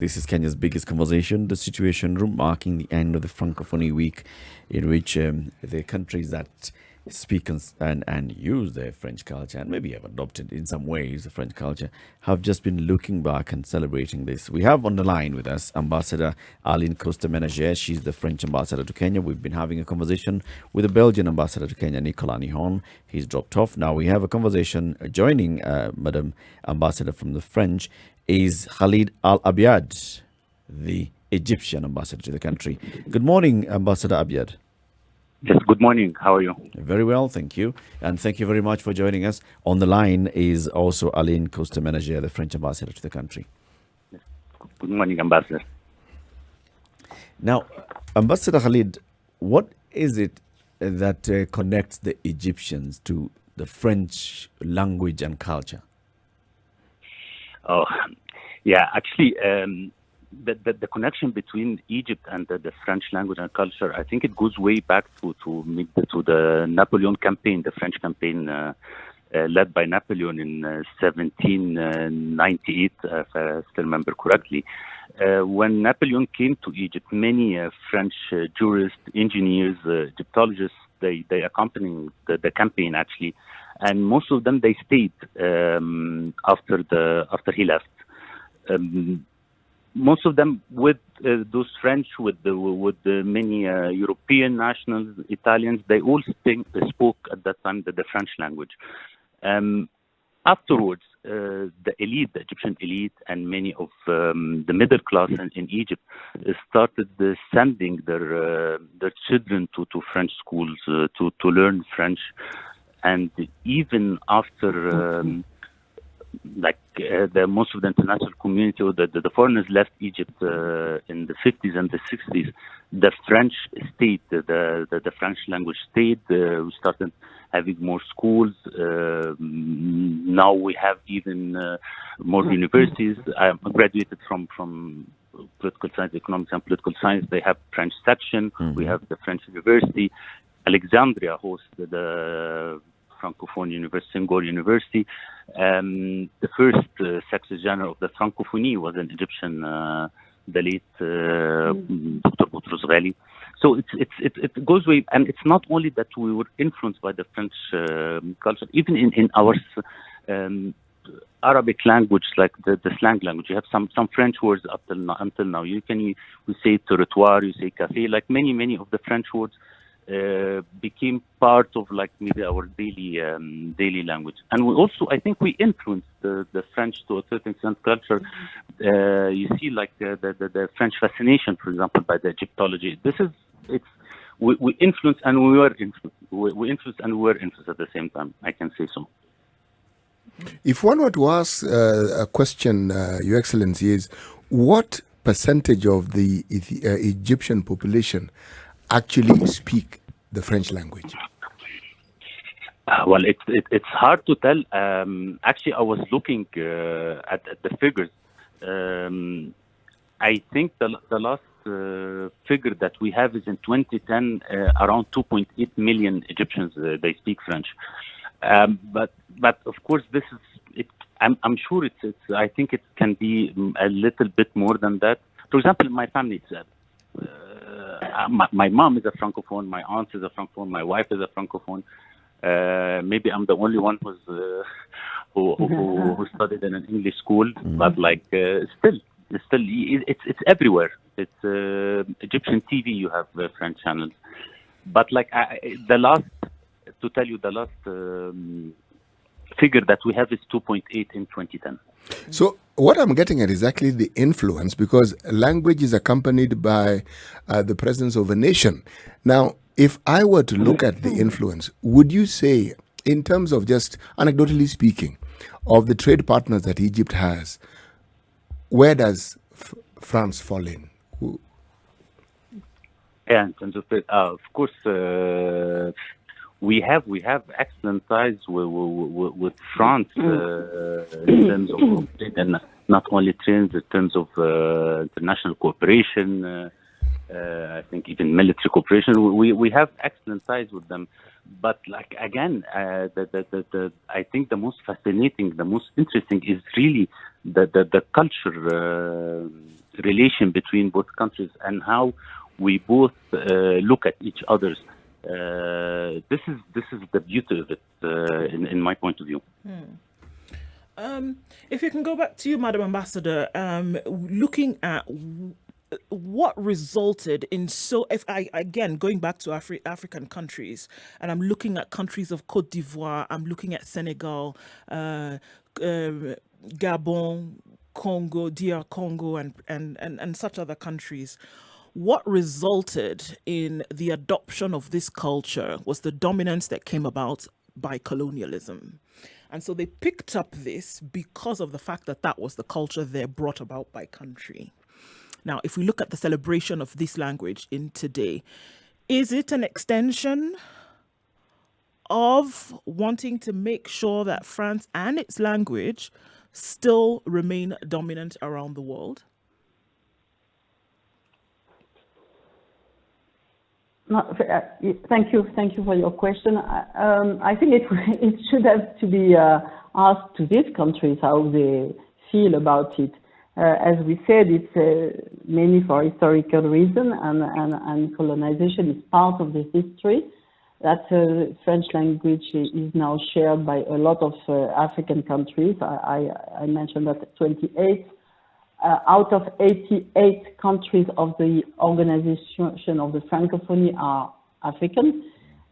This is Kenya's biggest conversation, the Situation Room, marking the end of the Francophonie week, in which the countries that speak and use the French culture and maybe have adopted in some ways the French culture have just been looking back and celebrating this. We have on the line with us Ambassador Aline Kuster-Menager. She's the French ambassador to Kenya. We've been having a conversation with the Belgian ambassador to Kenya, Nicolas Nihon. He's dropped off. Now we have a conversation joining Madam Ambassador from the French is Khaled Al-Abyad, the Egyptian ambassador to the country. Good morning, Ambassador Abyad. Yes, good morning. How are you? Very well, thank you. And thank you very much for joining us. On the line is also Aline Kuster-Menager, the French ambassador to the country. Yes. Good morning, Ambassador. Now, Ambassador Khaled, what is it that connects the Egyptians to the French language and culture? Oh, yeah, actually, the connection between Egypt and the French language and culture, I think it goes way back to the Napoleon campaign, the French campaign led by Napoleon in 1798, if I still remember correctly. When Napoleon came to Egypt, many French jurists, engineers, Egyptologists, they accompanied the campaign actually, and most of them they stayed after he left. Most of them with those French, with the many European nationals, Italians, they all spoke at that time the French language. Afterwards, the elite, the Egyptian elite, and many of the middle class in Egypt started sending their children to French schools to learn French, and even after most of the international community or the foreigners left Egypt in the 50s and the 60s, the French stayed, the French language stayed. We started having more schools. Now we have even more universities. I graduated from political science, economics and political science. They have French section. We have the French University. Alexandria hosts the Francophonie University, Senghor University. The first Secretary General of the Francophonie was an Egyptian, the late Dr. Boutros Ghali. So it goes way, and it's not only that we were influenced by the French culture, even in our Arabic language, like the slang language, you have some French words until now. We say territoire, you say café, like many of the French words became part of like maybe our daily language. And we also, I think we influenced the French to a certain extent culture. You see like the French fascination, for example, by the Egyptology. We influenced and we were influenced. We influenced and we were influenced at the same time, I can say so. If one were to ask a question, Your Excellency, is what percentage of the Egyptian population actually speak the French language? Well, it's hard to tell. Actually, I was looking at the figures. I think the last figure that we have is in 2010, around 2.8 million Egyptians they speak French. But of course, this is it. I'm sure it's. I think it can be a little bit more than that. For example, in my family, it's. My mom is a Francophone, my aunt is a Francophone, my wife is a Francophone. Maybe I'm the only one who studied in an English school, but like still, it's everywhere. It's Egyptian TV. You have French channels, but like the last figure that we have is 2.8 in 2010. So what I'm getting at is actually the influence, because language is accompanied by the presence of a nation. Now, if I were to look at the influence, would you say, in terms of just anecdotally speaking, of the trade partners that Egypt has, where does France fall in? Yeah, in terms of course, we have excellent ties with France in terms of and not only trends, in terms of international cooperation. I think even military cooperation. We have excellent ties with them. But like again, I think the most fascinating, the most interesting is really the culture relation between both countries and how we both look at each other's. This is the beauty of it, in my point of view. If you can go back to you, Madam Ambassador, looking at what resulted in going back to African countries, and I'm looking at countries of Côte d'Ivoire, I'm looking at Senegal, Gabon, Congo, DR Congo, and such other countries. What resulted in the adoption of this culture was the dominance that came about by colonialism. And so they picked up this because of the fact that that was the culture they brought about by country. Now, if we look at the celebration of this language in today, is it an extension of wanting to make sure that France and its language still remain dominant around the world? Thank you for your question. I think it should have to be asked to these countries how they feel about it. As we said, it's mainly for historical reason, and colonization is part of the history. That French language is now shared by a lot of African countries. I mentioned that 28 out of 88 countries of the Organization of the Francophonie are African.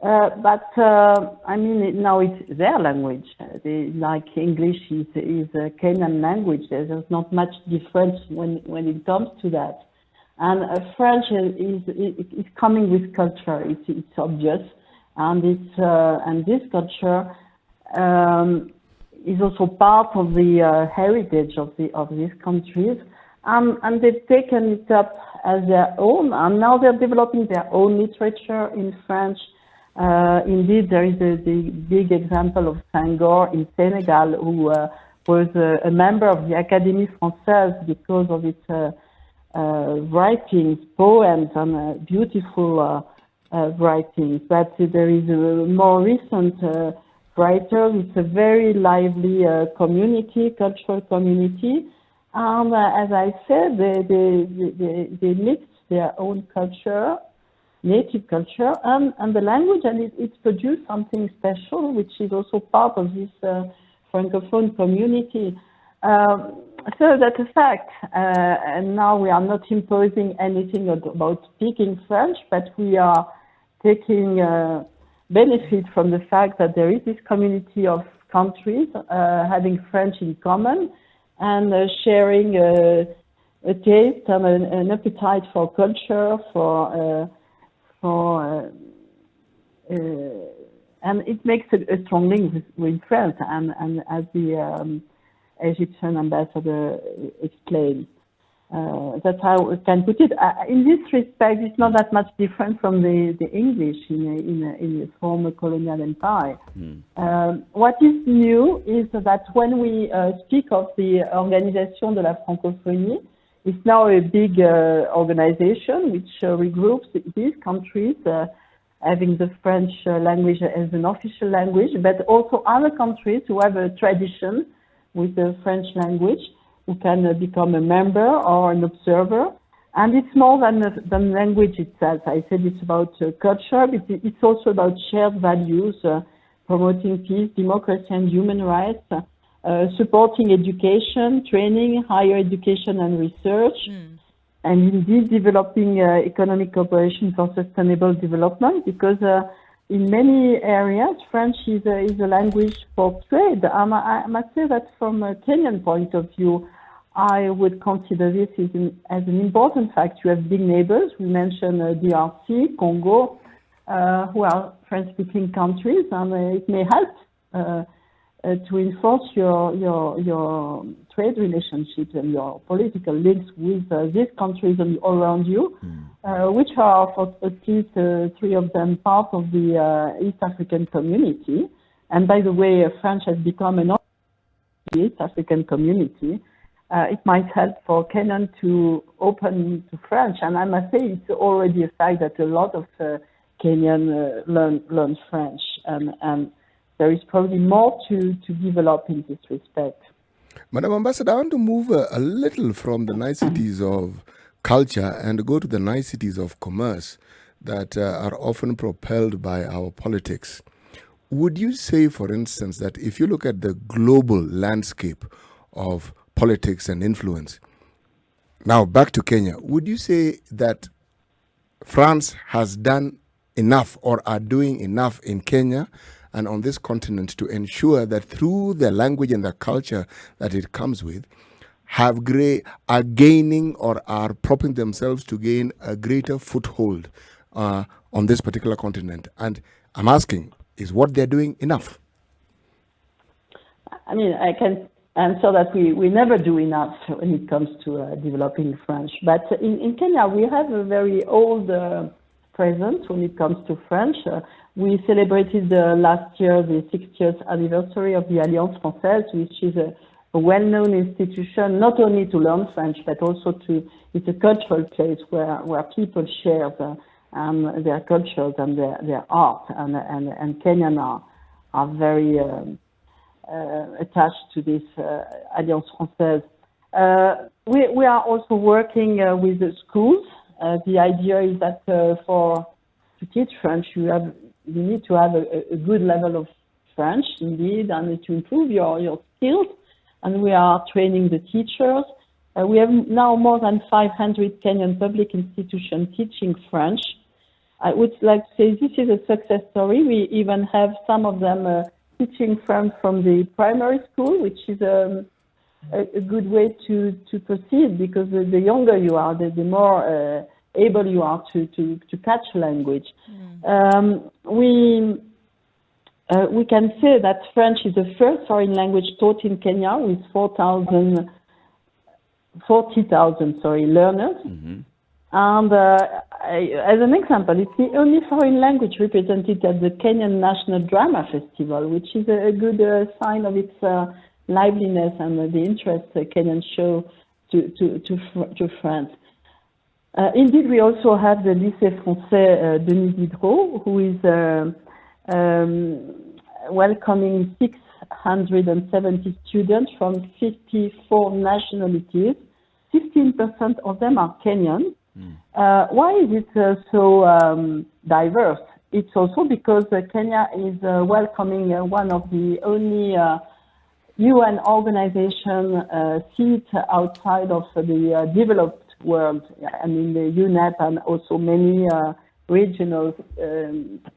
But I mean, now it's their language. Like English is a Kenyan language. There's not much difference when it comes to that. And French is coming with culture. It's obvious, and this culture is also part of the heritage of these countries. And they've taken it up as their own, and now they're developing their own literature in French. Indeed, there is the big example of Senghor in Senegal, who was a member of the Académie Française because of its writings, poems, and beautiful writings. But there is a more recent writer. It's a very lively community, cultural community. And as I said, they mix their own culture, native culture, and the language, and it's produced something special, which is also part of this Francophone community. So that's a fact. And now we are not imposing anything about speaking French, but we are taking benefit from the fact that there is this community of countries having French in common, and sharing a taste and an appetite for culture, and it makes a strong link with France, and as the Egyptian ambassador explained. That's how we can put it. In this respect, it's not that much different from the English in the former colonial empire. What is new is that when we speak of the Organisation de la Francophonie, it's now a big organization which regroups these countries having the French language as an official language, but also other countries who have a tradition with the French language, who can become a member or an observer. And it's more than language itself. I said it's about culture, but it's also about shared values, promoting peace, democracy, and human rights, supporting education, training, higher education and research, and indeed developing economic cooperation for sustainable development, because in many areas, French is a language for trade. I must say that from a Kenyan point of view, I would consider this as an important fact. You have big neighbors. We mentioned DRC, Congo, who are French-speaking countries, and it may help to enforce your trade relationships and your political links with these countries around you, which are, for at least three of them, part of the East African community. And by the way, French has become an East African community. It might help for Kenyan to open to French, and I must say it's already a fact that a lot of Kenyan learn French, and there is probably more to develop in this respect. Madam Ambassador, I want to move a little from the niceties of culture and go to the niceties of commerce that are often propelled by our politics. Would you say, for instance, that if you look at the global landscape of politics and influence, now back to Kenya, would you say that France has done enough or are doing enough in Kenya and on this continent to ensure that through the language and the culture that it comes with, are gaining or are propping themselves to gain a greater foothold on this particular continent? And I'm asking, is what they're doing enough? I mean, I can answer that we never do enough when it comes to developing French. But in Kenya, we have a very old presence when it comes to French. We celebrated last year the 60th anniversary of the Alliance Française, which is a well-known institution, not only to learn French, but also it's a cultural place where people share their cultures and their art. And Kenyans are very attached to this Alliance Française. We are also working with the schools. The idea is that to teach French, you need to have a good level of French, indeed, and to improve your skills. And we are training the teachers. We have now more than 500 Kenyan public institutions teaching French. I would like to say this is a success story. We even have some of them teaching French from the primary school, which is a good way to proceed, because the younger you are, the more able you are to catch language. We can say that French is the first foreign language taught in Kenya with 40,000 learners. Mm-hmm. And as an example, it's the only foreign language represented at the Kenyan National Drama Festival, which is a good sign of its liveliness and the interest Kenyans show to France. Indeed, we also have the Lycée Français Denis Diderot, who is welcoming 670 students from 54 nationalities. 15% of them are Kenyan. Why is it so diverse? It's also because Kenya is welcoming one of the only UN organization seats outside of the developed world. I mean, the UNEP and also many regional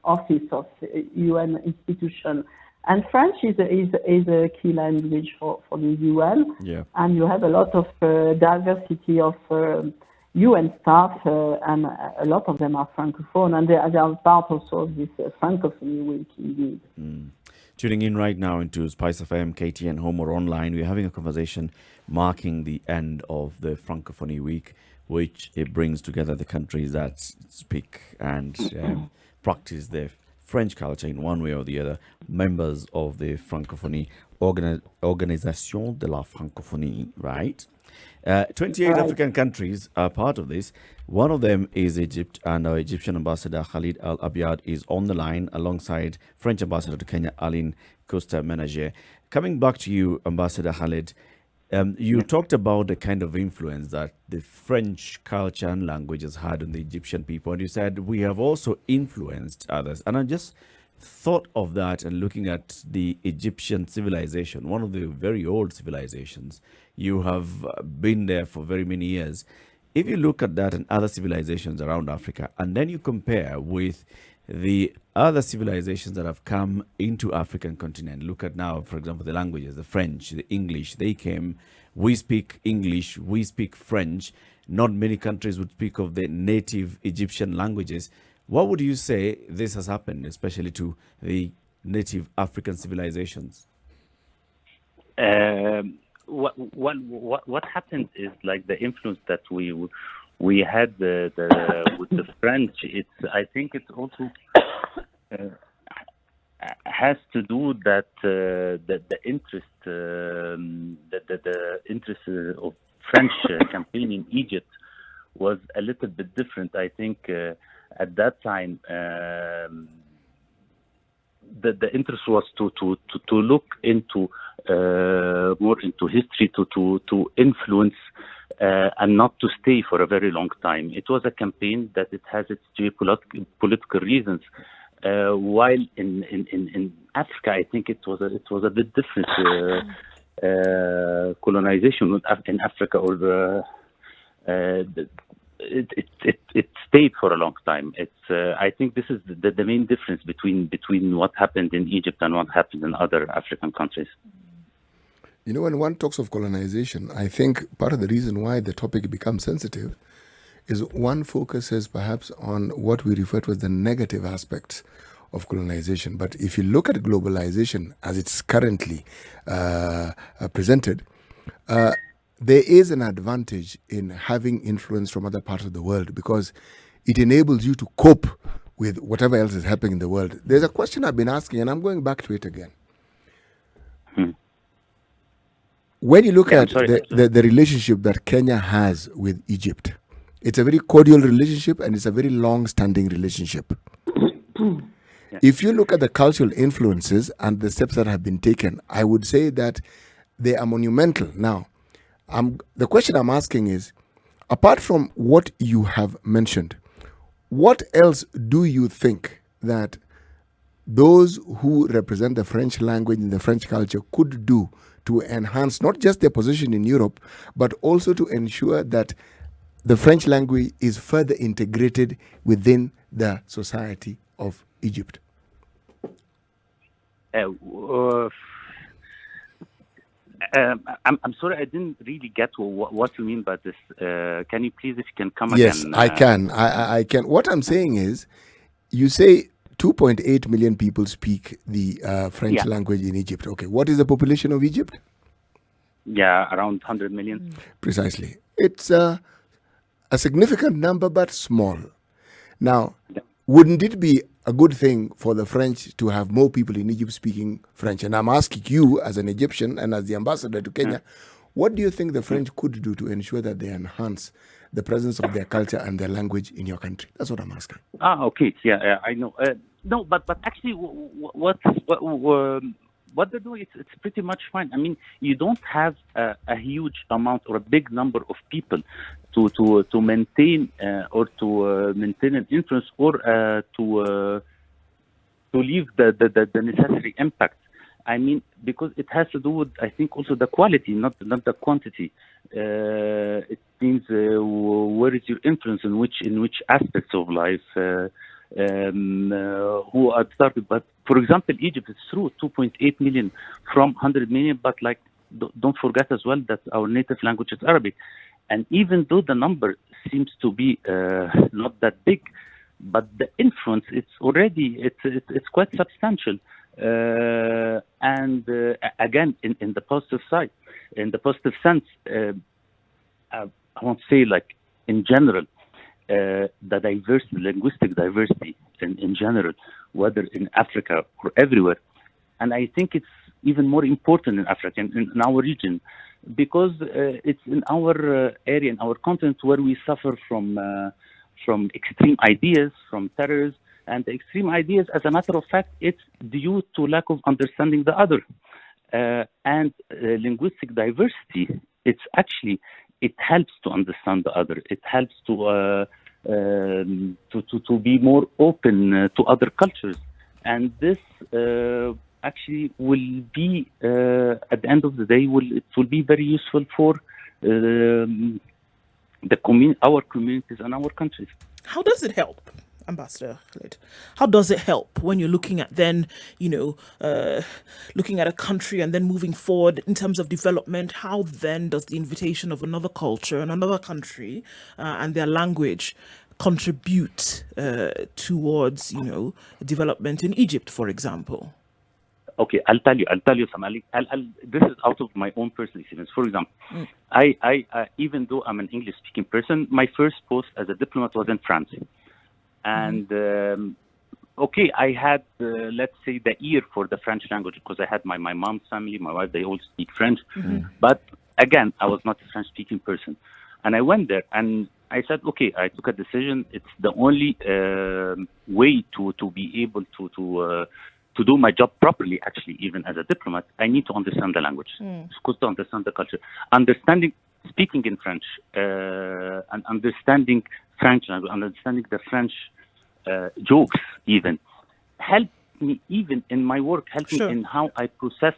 office of UN institution. And French is a key language for the UN. Yeah. And you have a lot of diversity of UN staff, and a lot of them are Francophone, and they are part also of this Francophonie week, indeed. Tuning in right now into Spice FM, KTN Home or online, we're having a conversation marking the end of the Francophonie week, which it brings together the countries that speak and practice their French culture in one way or the other, members of the Francophonie, Organisation de la Francophonie, right? 28 Right. African countries are part of this. One of them is Egypt, and our Egyptian ambassador Khaled Al-Abyad is on the line alongside French ambassador to Kenya, Aline Kuster-Menager. Coming back to you, Ambassador Khaled, you talked about the kind of influence that the French culture and language has had on the Egyptian people, and you said we have also influenced others. And I just thought of that and looking at the Egyptian civilization, one of the very old civilizations. You have been there for very many years. If you look at that and other civilizations around Africa, and then you compare with the other civilizations that have come into African continent, look at now, for example, the languages, the French, the English, they came, we speak English, we speak French. Not many countries would speak of the native Egyptian languages. What would you say this has happened, especially to the native African civilizations? What happened is like the influence that we had with the French. I think it also has to do that the interest of French campaign in Egypt was a little bit different. I think at that time the interest was to look into more into history, to influence and not to stay for a very long time. It was a campaign that it has its geopolitical reasons. While in Africa, I think it was a bit different. Colonization in Africa, or it stayed for a long time. I think this is the main difference between what happened in Egypt and what happened in other African countries. You know, when one talks of colonization, I think part of the reason why the topic becomes sensitive is one focuses perhaps on what we refer to as the negative aspects of colonization. But if you look at globalization as it's currently presented, there is an advantage in having influence from other parts of the world because it enables you to cope with whatever else is happening in the world. There's a question I've been asking, and I'm going back to it again. When you look at the relationship that Kenya has with Egypt, it's a very cordial relationship and it's a very long-standing relationship. If you look at the cultural influences and the steps that have been taken, I would say that they are monumental. Now, the question I'm asking is, apart from what you have mentioned, what else do you think that those who represent the French language and the French culture could do to enhance not just their position in Europe, but also to ensure that the French language is further integrated within the society of Egypt? I'm sorry, I didn't really get what you mean by this. Can you please, if you can come yes, again? Yes, I can. I can. What I'm saying is, you say 2.8 million people speak the French language in Egypt. Okay, what is the population of Egypt? Yeah, around 100 million. Precisely. It's a significant number, but small. Now, wouldn't it be a good thing for the French to have more people in Egypt speaking French? And I'm asking you, as an Egyptian and as the ambassador to Kenya, what do you think the French could do to ensure that they enhance the presence of their culture and their language in your country? That's what I'm asking. Okay. Yeah, I know. No, but actually, what they're doing, it's pretty much fine. I mean, you don't have a huge amount or a big number of people to maintain or to maintain an influence or to leave the necessary impact. I mean, because it has to do with, I think, also the quality, not the quantity. It means where is your influence in which aspects of life, who are started. But for example, Egypt, it's true, 2.8 million from 100 million, but like don't forget as well that our native language is Arabic. And even though the number seems to be not that big, but the influence, it's quite substantial. And again, in the positive side, in the positive sense, I won't say like in general, the diversity, linguistic diversity in general, whether in Africa or everywhere. And I think it's even more important in Africa, in our region, because it's in our area, in our continent, where we suffer from extreme ideas, from terrorists. And the extreme ideas, as a matter of fact, it's due to lack of understanding the other. And linguistic diversity, it helps to understand the other. It helps to be more open to other cultures. And this actually will be, at the end of the day, it will be very useful for our communities and our countries. How does it help, Ambassador Khaled? How does it help when you're looking at then, looking at a country and then moving forward in terms of development? How then does the invitation of another culture and another country and their language contribute towards, development in Egypt, for example? Okay, I'll tell you some. This is out of my own personal experience. For example, I even though I'm an English-speaking person, my first post as a diplomat was in France. And I had, let's say, the ear for the French language because I had my mom's family, my wife, they all speak French. But again, I was not a French-speaking person. And I went there and I said, okay, I took a decision. It's the only way to be able to to do my job properly, actually, even as a diplomat, I need to understand the language, to understand the culture, speaking in French, and understanding French language, understanding the French jokes, even help me even in my work, help me in how I process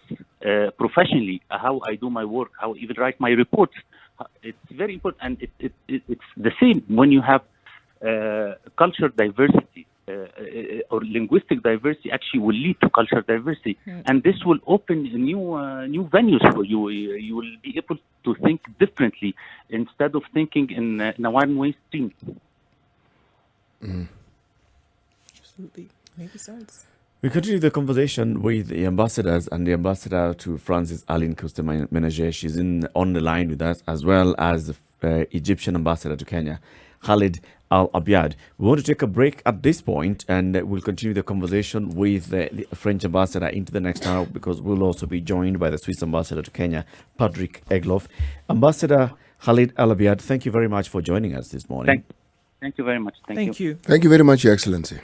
professionally, how I do my work, how I even write my reports. It's very important, and it's the same when you have culture diversity or linguistic diversity. Actually, will lead to cultural diversity, and this will open new venues for you. You will be able to think differently instead of thinking in a one-way stream. Absolutely, makes sense. We continue the conversation with the ambassadors, and the ambassador to France is Aline Kuster-Menager. She's on the line with us, as well as the Egyptian ambassador to Kenya, Khaled Al-Abyad. We want to take a break at this point, and we'll continue the conversation with the French ambassador into the next hour, because we'll also be joined by the Swiss ambassador to Kenya, Patrick Egloff. Ambassador Khaled Al-Abyad, thank you very much for joining us this morning. Thank you very much. Thank you. Thank you very much, Your Excellency.